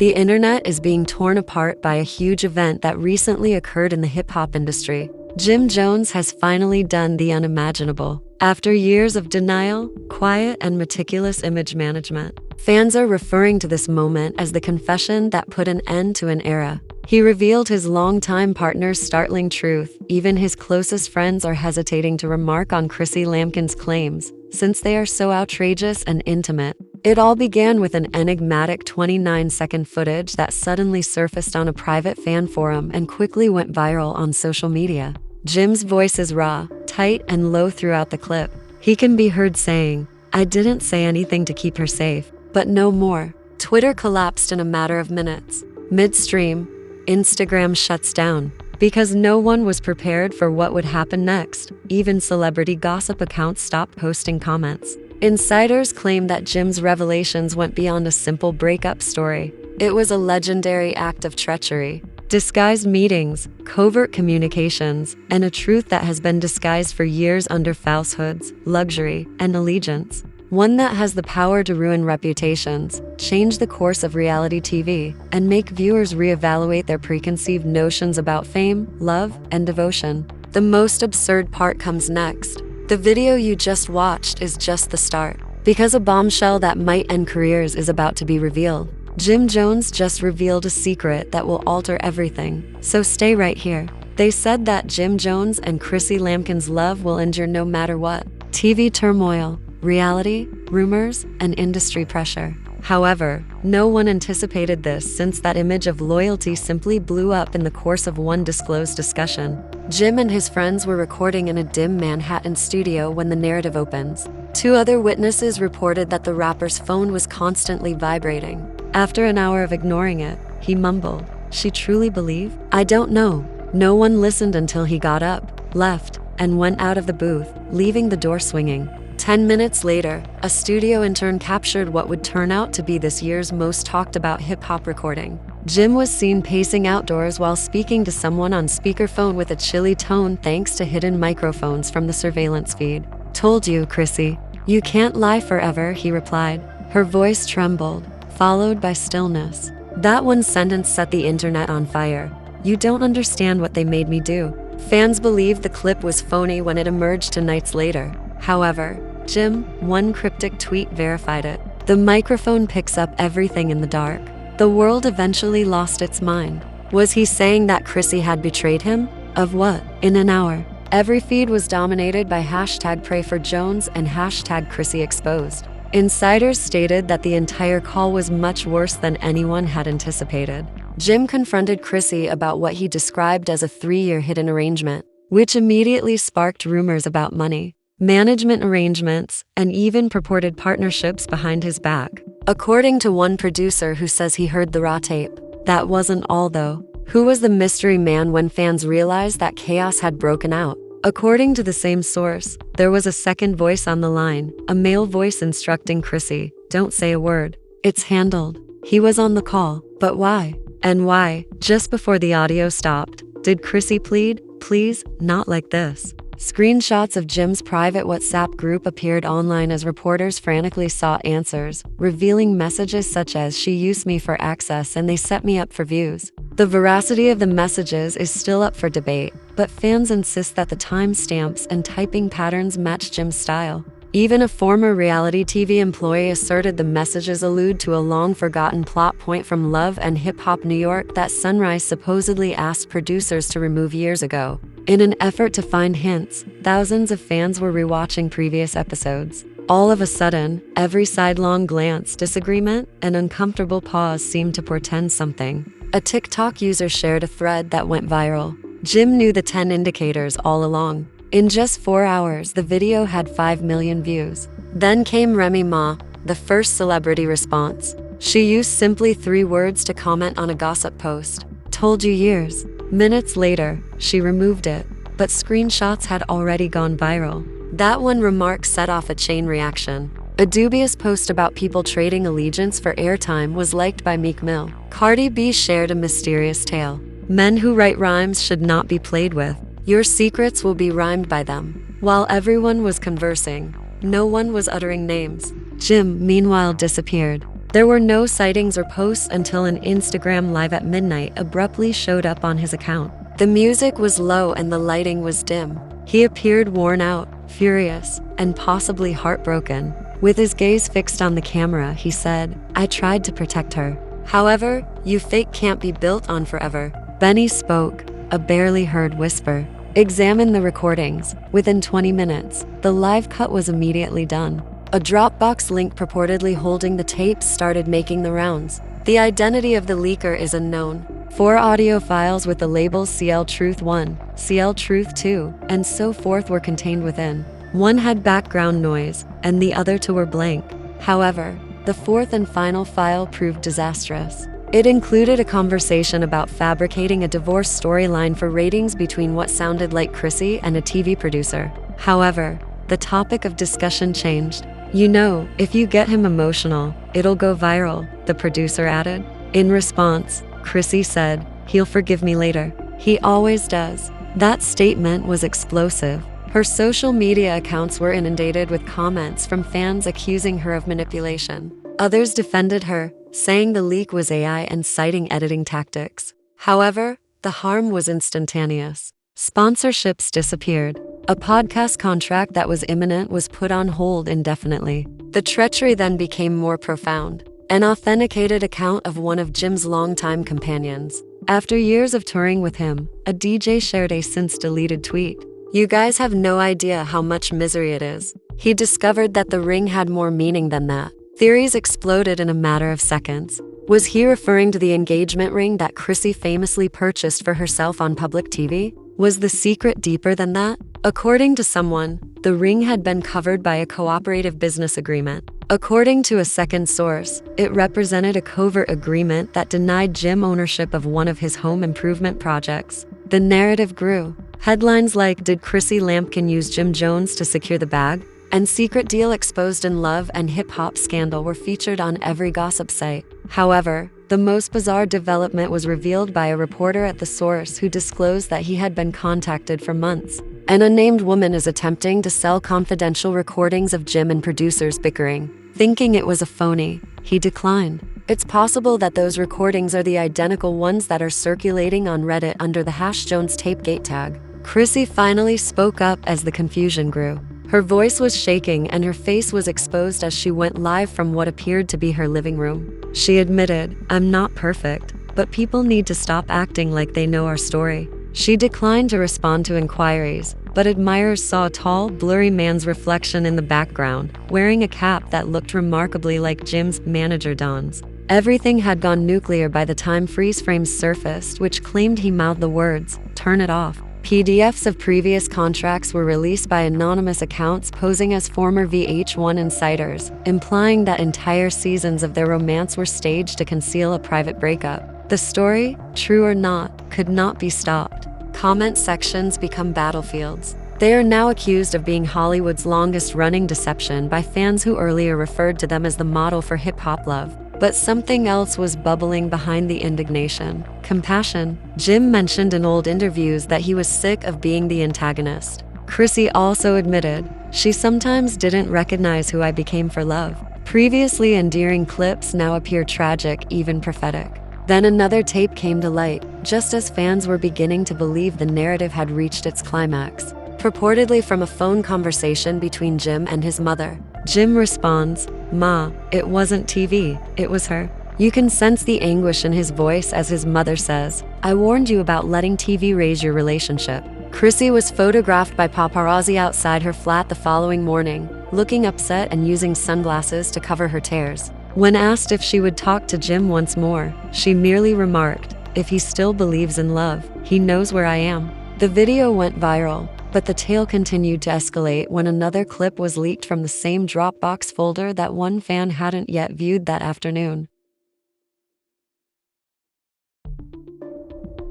The internet is being torn apart by a huge event that recently occurred in the hip-hop industry. Jim Jones has finally done the unimaginable. After years of denial, quiet, and meticulous image management, fans are referring to this moment as the confession that put an end to an era. He revealed his longtime partner's startling truth. Even his closest friends are hesitating to remark on Chrissy Lampkin's claims, since they are so outrageous and intimate. It all began with an enigmatic 29-second footage that suddenly surfaced on a private fan forum and quickly went viral on social media. Jim's voice is raw, tight, and low throughout the clip. He can be heard saying, "I didn't say anything to keep her safe, but no more." Twitter collapsed in a matter of minutes. Midstream, Instagram shuts down. Because no one was prepared for what would happen next, even celebrity gossip accounts stopped posting comments. Insiders claim that Jim's revelations went beyond a simple breakup story. It was a legendary act of treachery, disguised meetings, covert communications, and a truth that has been disguised for years under falsehoods, luxury, and allegiance. One that has the power to ruin reputations, change the course of reality TV, and make viewers reevaluate their preconceived notions about fame, love, and devotion. The most absurd part comes next. The video you just watched is just the start, because a bombshell that might end careers is about to be revealed. Jim Jones just revealed a secret that will alter everything, so stay right here. They said that Jim Jones and Chrissy Lampkin's love will endure no matter what. TV turmoil, reality, rumors, and industry pressure. However, no one anticipated this, since that image of loyalty simply blew up in the course of one disclosed discussion. Jim and his friends were recording in a dim Manhattan studio when the narrative opens. Two other witnesses reported that the rapper's phone was constantly vibrating. After an hour of ignoring it, he mumbled, "She truly believe? I don't know." No one listened until he got up, left, and went out of the booth, leaving the door swinging. 10 minutes later, a studio intern captured what would turn out to be this year's most talked about hip-hop recording. Jim was seen pacing outdoors while speaking to someone on speakerphone with a chilly tone thanks to hidden microphones from the surveillance feed. "Told you, Chrissy. You can't lie forever," he replied. Her voice trembled, followed by stillness. That one sentence set the internet on fire. "You don't understand what they made me do." Fans believed the clip was phony when it emerged 2 nights later. However, Jim, one cryptic tweet verified it. The microphone picks up everything in the dark. The world eventually lost its mind. Was he saying that Chrissy had betrayed him? Of what? In an hour, every feed was dominated by #PrayForJones and #ChrissyExposed. Insiders stated that the entire call was much worse than anyone had anticipated. Jim confronted Chrissy about what he described as a 3-year hidden arrangement, which immediately sparked rumors about money, management arrangements, and even purported partnerships behind his back. According to one producer who says he heard the raw tape. That wasn't all though. Who was the mystery man when fans realized that chaos had broken out? According to the same source, there was a second voice on the line, a male voice instructing Chrissy, "Don't say a word. It's handled." He was on the call, but why? And why, just before the audio stopped, did Chrissy plead, "Please, not like this"? Screenshots of Jim's private WhatsApp group appeared online as reporters frantically sought answers, revealing messages such as, "She used me for access and they set me up for views." The veracity of the messages is still up for debate, but fans insist that the timestamps and typing patterns match Jim's style. Even a former reality TV employee asserted the messages allude to a long-forgotten plot point from Love and Hip Hop New York that Sunrise supposedly asked producers to remove years ago. In an effort to find hints, thousands of fans were rewatching previous episodes. All of a sudden, every sidelong glance, disagreement, and uncomfortable pause seemed to portend something. A TikTok user shared a thread that went viral. Jim knew the 10 indicators all along. In just 4 hours, the video had 5 million views. Then came Remy Ma, the first celebrity response. She used simply 3 words to comment on a gossip post. "Told you years." Minutes later, she removed it, but screenshots had already gone viral. That one remark set off a chain reaction. A dubious post about people trading allegiance for airtime was liked by Meek Mill. Cardi B shared a mysterious tale. "Men who write rhymes should not be played with. Your secrets will be rhymed by them." While everyone was conversing, no one was uttering names. Jim, meanwhile, disappeared. There were no sightings or posts until an Instagram live at midnight abruptly showed up on his account. The music was low and the lighting was dim. He appeared worn out, furious, and possibly heartbroken. With his gaze fixed on the camera, he said, "I tried to protect her. However, you fake can't be built on forever." Benny spoke, a barely heard whisper. "Examine the recordings." Within 20 minutes, the live cut was immediately done. A Dropbox link purportedly holding the tapes started making the rounds. The identity of the leaker is unknown. 4 audio files with the labels CL Truth 1, CL Truth 2, and so forth were contained within. One had background noise, and the other 2 were blank. However, the 4th and final file proved disastrous. It included a conversation about fabricating a divorce storyline for ratings between what sounded like Chrissy and a TV producer. However, the topic of discussion changed. "You know, if you get him emotional, it'll go viral," the producer added. In response, Chrissy said, "He'll forgive me later. He always does." That statement was explosive. Her social media accounts were inundated with comments from fans accusing her of manipulation. Others defended her, saying the leak was AI and citing editing tactics. However, the harm was instantaneous. Sponsorships disappeared. A podcast contract that was imminent was put on hold indefinitely. The treachery then became more profound. An authenticated account of one of Jim's longtime companions. After years of touring with him, a DJ shared a since-deleted tweet. "You guys have no idea how much misery it is. He discovered that the ring had more meaning than that." Theories exploded in a matter of seconds. Was he referring to the engagement ring that Chrissy famously purchased for herself on public TV? Was the secret deeper than that? According to someone, the ring had been covered by a cooperative business agreement. According to a second source, it represented a covert agreement that denied Jim ownership of one of his home improvement projects. The narrative grew. Headlines like "Did Chrissy Lampkin use Jim Jones to secure the bag?" and "Secret deal exposed in love and hip-hop scandal" were featured on every gossip site. However, the most bizarre development was revealed by a reporter at the source who disclosed that he had been contacted for months. An unnamed woman is attempting to sell confidential recordings of Jim and producers bickering. Thinking it was a phony, he declined. It's possible that those recordings are the identical ones that are circulating on Reddit under the #JonesTapeGate tag. Chrissy finally spoke up as the confusion grew. Her voice was shaking and her face was exposed as she went live from what appeared to be her living room. She admitted, "I'm not perfect, but people need to stop acting like they know our story." She declined to respond to inquiries, but admirers saw a tall, blurry man's reflection in the background, wearing a cap that looked remarkably like Jim's manager Don's. Everything had gone nuclear by the time freeze frames surfaced, which claimed he mouthed the words, "Turn it off." PDFs of previous contracts were released by anonymous accounts posing as former VH1 insiders, implying that entire seasons of their romance were staged to conceal a private breakup. The story, true or not, could not be stopped. Comment sections become battlefields. They are now accused of being Hollywood's longest-running deception by fans who earlier referred to them as the model for hip-hop love. But something else was bubbling behind the indignation. Compassion. Jim mentioned in old interviews that he was sick of being the antagonist. Chrissy also admitted, "She sometimes didn't recognize who I became for love." Previously endearing clips now appear tragic, even prophetic. Then another tape came to light, just as fans were beginning to believe the narrative had reached its climax. Purportedly from a phone conversation between Jim and his mother. Jim responds, "Ma, it wasn't TV, it was her." You can sense the anguish in his voice as his mother says, "I warned you about letting TV raise your relationship." Chrissy was photographed by paparazzi outside her flat the following morning, looking upset and using sunglasses to cover her tears. When asked if she would talk to Jim once more, she merely remarked, "If he still believes in love, he knows where I am." The video went viral, but the tale continued to escalate when another clip was leaked from the same Dropbox folder that one fan hadn't yet viewed that afternoon.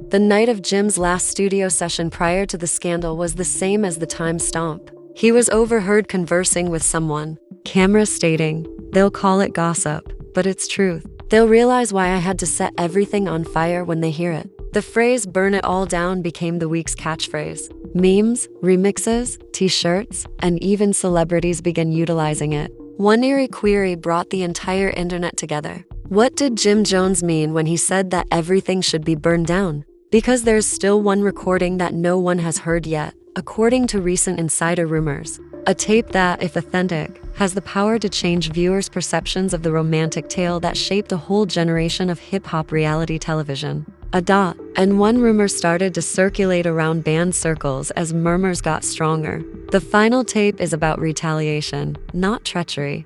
The night of Jim's last studio session prior to the scandal was the same as the timestamp. He was overheard conversing with someone, camera stating, "They'll call it gossip, but it's truth. They'll realize why I had to set everything on fire when they hear it." The phrase "burn it all down" became the week's catchphrase. Memes, remixes, t-shirts, and even celebrities began utilizing it. One eerie query brought the entire internet together. What did Jim Jones mean when he said that everything should be burned down? Because there's still one recording that no one has heard yet, according to recent insider rumors. A tape that, if authentic, has the power to change viewers' perceptions of the romantic tale that shaped a whole generation of hip-hop reality television. And one rumor started to circulate around band circles as murmurs got stronger. The final tape is about retaliation, not treachery.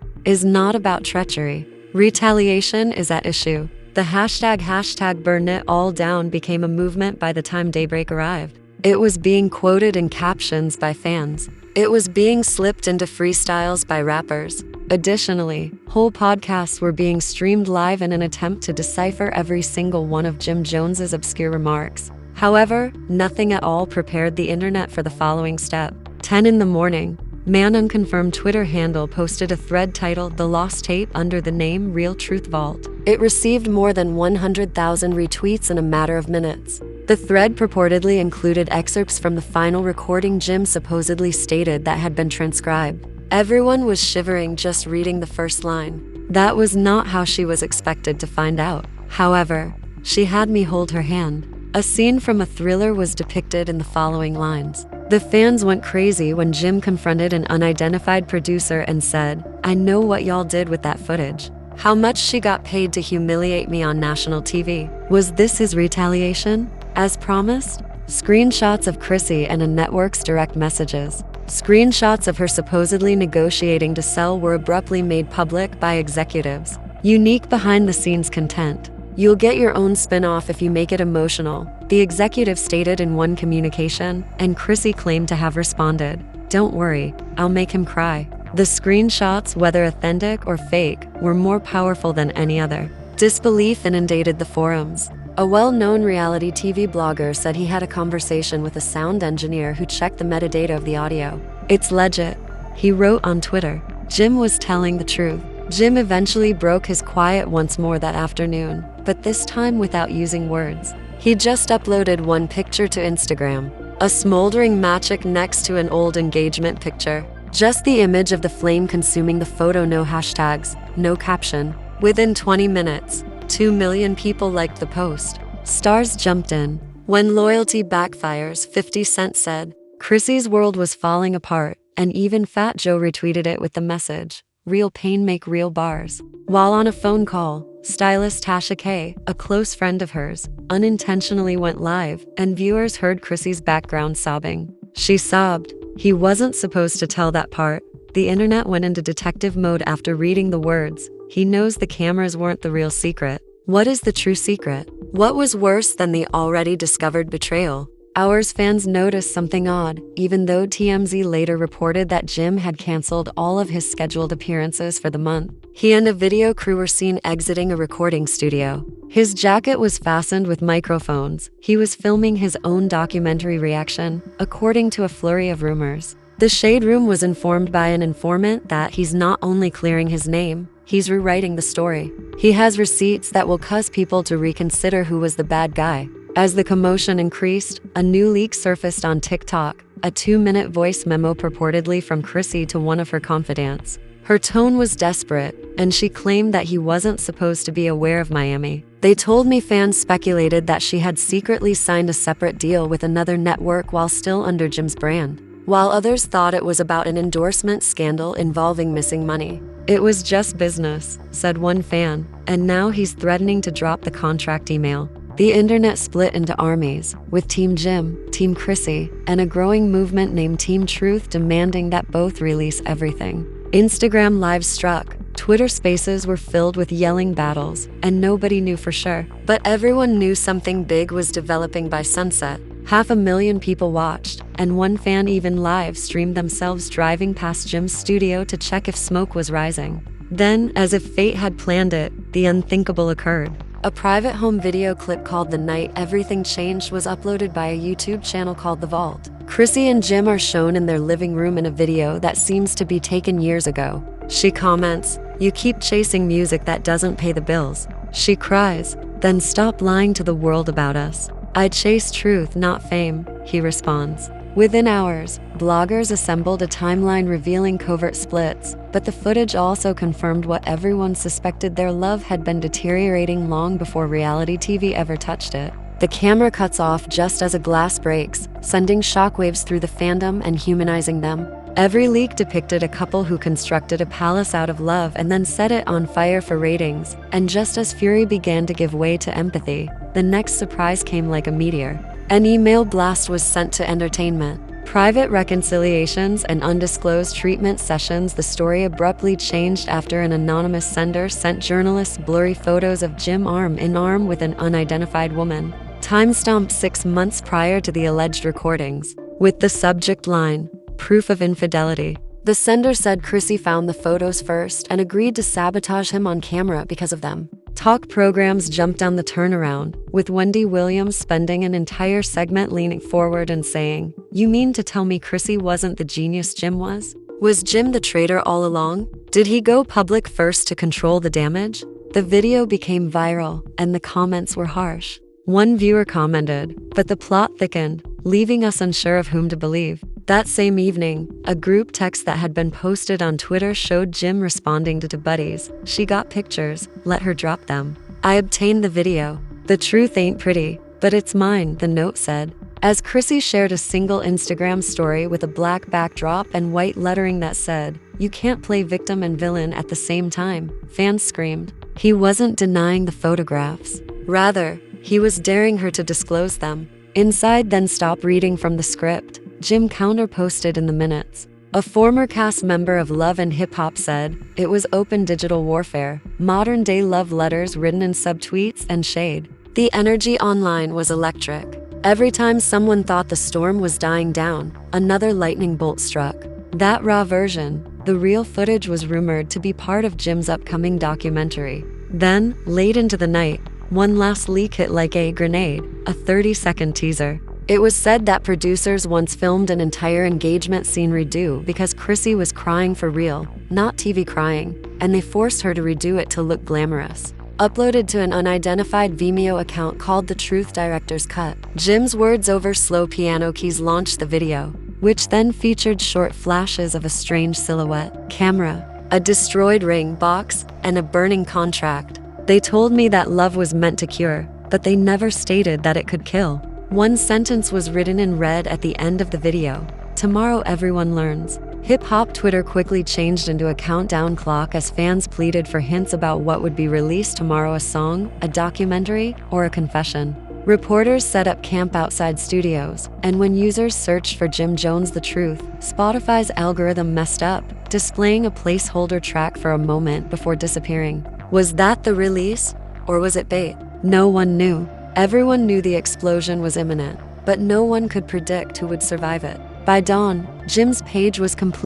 Retaliation is at issue. The hashtag burn it all down became a movement by the time daybreak arrived. It was being quoted in captions by fans. It was being slipped into freestyles by rappers. Additionally, whole podcasts were being streamed live in an attempt to decipher every single one of Jim Jones's obscure remarks. However, nothing at all prepared the internet for the following step. 10 in the morning, man unconfirmed Twitter handle posted a thread titled "The Lost Tape" under the name Real Truth Vault. It received more than 100,000 retweets in a matter of minutes. The thread purportedly included excerpts from the final recording Jim supposedly stated that had been transcribed. Everyone was shivering just reading the first line. That was not how she was expected to find out. However, she had me hold her hand. A scene from a thriller was depicted in the following lines. The fans went crazy when Jim confronted an unidentified producer and said, "I know what y'all did with that footage. How much she got paid to humiliate me on national TV. Was this his retaliation?" As promised, screenshots of Chrissy and a network's direct messages. Screenshots of her supposedly negotiating to sell were abruptly made public by executives. Unique behind-the-scenes content. You'll get your own spin-off if you make it emotional, the executive stated in one communication, and Chrissy claimed to have responded, "Don't worry, I'll make him cry." The screenshots, whether authentic or fake, were more powerful than any other. Disbelief inundated the forums. A well-known reality TV blogger said he had a conversation with a sound engineer who checked the metadata of the audio. "It's legit," he wrote on Twitter. Jim was telling the truth. Jim eventually broke his quiet once more that afternoon, but this time without using words. He just uploaded one picture to Instagram, a smoldering matchstick next to an old engagement picture. Just the image of the flame consuming the photo, no hashtags, no caption. Within 20 minutes, 2 million people liked the post. Stars jumped in. When loyalty backfires, 50 Cent said. Chrissy's world was falling apart, and even Fat Joe retweeted it with the message, "Real pain make real bars." While on a phone call, stylist Tasha K, a close friend of hers, unintentionally went live, and viewers heard Chrissy's background sobbing. She sobbed. He wasn't supposed to tell that part. The internet went into detective mode after reading the words. He knows the cameras weren't the real secret. What is the true secret? What was worse than the already discovered betrayal? Ours fans noticed something odd, even though TMZ later reported that Jim had canceled all of his scheduled appearances for the month. He and a video crew were seen exiting a recording studio. His jacket was fastened with microphones. He was filming his own documentary reaction, according to a flurry of rumors. The Shade Room was informed by an informant that he's not only clearing his name, he's rewriting the story. He has receipts that will cause people to reconsider who was the bad guy. As the commotion increased, a new leak surfaced on TikTok, a 2-minute voice memo purportedly from Chrissy to one of her confidants. Her tone was desperate, and she claimed that he wasn't supposed to be aware of Miami. "They told me," fans speculated, that she had secretly signed a separate deal with another network while still under Jim's brand, while others thought it was about an endorsement scandal involving missing money. "It was just business," said one fan, and now he's threatening to drop the contract email. The internet split into armies, with Team Jim, Team Chrissy, and a growing movement named Team Truth demanding that both release everything. Instagram lives struck. Twitter spaces were filled with yelling battles, and nobody knew for sure. But everyone knew something big was developing by sunset. 500,000 people watched, and one fan even live streamed themselves driving past Jim's studio to check if smoke was rising. Then, as if fate had planned it, the unthinkable occurred. A private home video clip called "The Night Everything Changed" was uploaded by a YouTube channel called The Vault. Chrissy and Jim are shown in their living room in a video that seems to be taken years ago. She comments, "You keep chasing music that doesn't pay the bills." She cries, "Then stop lying to the world about us." "I chase truth, not fame," he responds. Within hours, bloggers assembled a timeline revealing covert splits, but the footage also confirmed what everyone suspected: their love had been deteriorating long before reality TV ever touched it. The camera cuts off just as a glass breaks, sending shockwaves through the fandom and humanizing them. Every leak depicted a couple who constructed a palace out of love and then set it on fire for ratings, and just as fury began to give way to empathy, the next surprise came like a meteor. An email blast was sent to entertainment. Private reconciliations and undisclosed treatment sessions. The story abruptly changed after an anonymous sender sent journalists blurry photos of Jim arm in arm with an unidentified woman, timestamped 6 months prior to the alleged recordings, with the subject line, "Proof of infidelity." The sender said Chrissy found the photos first and agreed to sabotage him on camera because of them. Talk programs jumped on the turnaround, with Wendy Williams spending an entire segment leaning forward and saying, "You mean to tell me Chrissy wasn't the genius Jim was? Was Jim the traitor all along? Did he go public first to control the damage?" The video became viral, and the comments were harsh. One viewer commented, "But the plot thickened, leaving us unsure of whom to believe." That same evening, a group text that had been posted on Twitter showed Jim responding to buddies, "She got pictures, let her drop them. I obtained the video. The truth ain't pretty, but it's mine," the note said. As Chrissy shared a single Instagram story with a black backdrop and white lettering that said, "You can't play victim and villain at the same time," fans screamed. He wasn't denying the photographs. Rather, he was daring her to disclose them. Inside Then Stop Reading from the Script, Jim counter-posted in the minutes. A former cast member of Love and Hip Hop said, "It was open digital warfare, modern-day love letters written in subtweets and shade." The energy online was electric. Every time someone thought the storm was dying down, another lightning bolt struck. That raw version, the real footage, was rumored to be part of Jim's upcoming documentary. Then, late into the night, one last leak hit like a grenade, a 30-second teaser. It was said that producers once filmed an entire engagement scene redo because Chrissy was crying for real, not TV crying, and they forced her to redo it to look glamorous. Uploaded to an unidentified Vimeo account called The Truth Director's Cut, Jim's words over slow piano keys launched the video, which then featured short flashes of a strange silhouette, camera, a destroyed ring box, and a burning contract. "They told me that love was meant to cure, but they never stated that it could kill." One sentence was written in red at the end of the video. "Tomorrow everyone learns." Hip-hop Twitter quickly changed into a countdown clock as fans pleaded for hints about what would be released tomorrow: a song, a documentary, or a confession. Reporters set up camp outside studios, and when users searched for Jim Jones The Truth, Spotify's algorithm messed up, displaying a placeholder track for a moment before disappearing. Was that the release? Or was it bait? No one knew. Everyone knew the explosion was imminent, but no one could predict who would survive it. By dawn, Jim's page was complete.